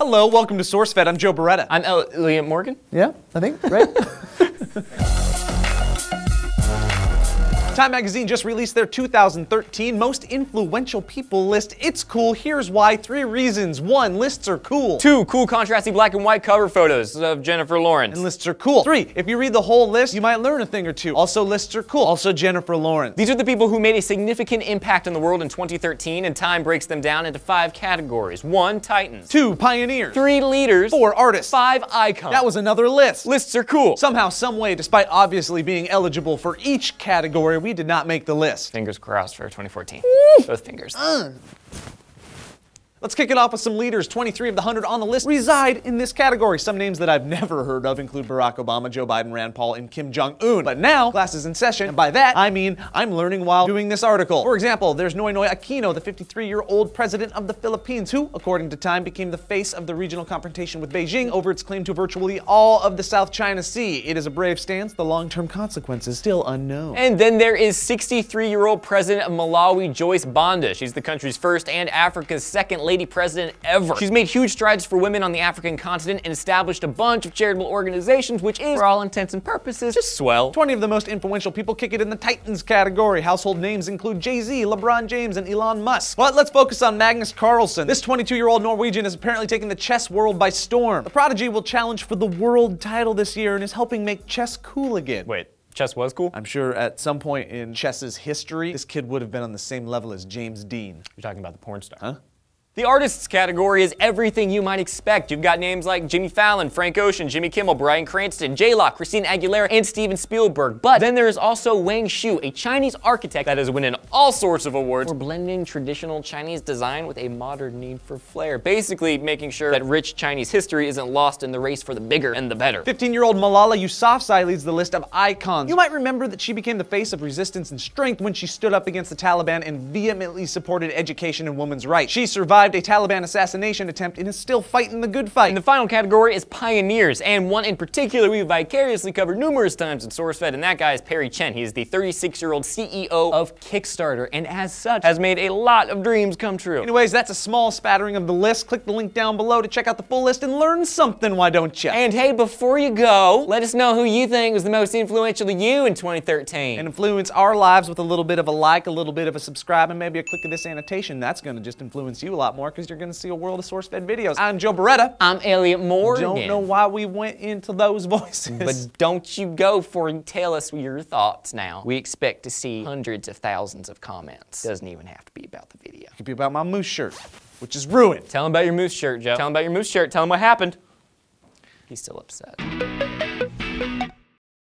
Hello, welcome to SourceFed. I'm Joe Beretta. I'm Elliot Morgan. Yeah, I think, right? Time Magazine just released their 2013 Most Influential People list. It's cool. Here's why. 3 reasons. 1, lists are cool. 2, cool contrasting black and white cover photos of Jennifer Lawrence. And lists are cool. 3, if you read the whole list, you might learn a thing or two. Also, lists are cool. Also, Jennifer Lawrence. These are the people who made a significant impact in the world in 2013, and Time breaks them down into 5 categories. 1, titans. 2, pioneers. 3, leaders. 4, artists. 5, icons. That was another list. Lists are cool. Somehow, someway, despite obviously being eligible for each category, we did not make the list. Fingers crossed for 2014. Both fingers. Let's kick it off with some leaders. 23 of the 100 on the list reside in this category. Some names that I've never heard of include Barack Obama, Joe Biden, Rand Paul, and Kim Jong-un. But now, class is in session, and by that, I mean I'm learning while doing this article. For example, there's Noynoy Aquino, the 53-year-old president of the Philippines, who, according to Time, became the face of the regional confrontation with Beijing over its claim to virtually all of the South China Sea. It is a brave stance. The long-term consequences still unknown. And then there is 63-year-old president of Malawi, Joyce Banda. She's the country's first and Africa's second lady president ever. She's made huge strides for women on the African continent and established a bunch of charitable organizations, which is, for all intents and purposes, just swell. 20 of the most influential people kick it in the Titans category. Household names include Jay-Z, LeBron James, and Elon Musk. But let's focus on Magnus Carlsen. This 22-year-old Norwegian is apparently taking the chess world by storm. The prodigy will challenge for the world title this year and is helping make chess cool again. Wait, chess was cool? I'm sure at some point in chess's history, this kid would have been on the same level as James Dean. You're talking about the porn star. Huh? The artists category is everything you might expect. You've got names like Jimmy Fallon, Frank Ocean, Jimmy Kimmel, Bryan Cranston, J-Lo, Christina Aguilera, and Steven Spielberg. But then there is also Wang Shu, a Chinese architect that has winning all sorts of awards for blending traditional Chinese design with a modern need for flair. Basically making sure that rich Chinese history isn't lost in the race for the bigger and the better. 15-year-old Malala Yousafzai leads the list of icons. You might remember that she became the face of resistance and strength when she stood up against the Taliban and vehemently supported education and women's rights. She survived a Taliban assassination attempt and is still fighting the good fight. And the final category is pioneers, and one in particular we've vicariously covered numerous times in SourceFed, and that guy is Perry Chen. He is the 36-year-old CEO of Kickstarter, and as such has made a lot of dreams come true. Anyways, that's a small spattering of the list. Click the link down below to check out the full list and learn something, why don't you? And hey, before you go, let us know who you think was the most influential to you in 2013. And influence our lives with a little bit of a like, a little bit of a subscribe, and maybe a click of this annotation. That's gonna just influence you a lot more because you're gonna see a world of SourceFed videos. I'm Joe Beretta. I'm Elliot Morgan. Don't know why we went into those voices. But don't you go for and tell us your thoughts now. We expect to see hundreds of thousands of comments. Doesn't even have to be about the video. It could be about my moose shirt, which is ruined. Tell him about your moose shirt, Joe. Tell him about your moose shirt. Tell him what happened. He's still upset.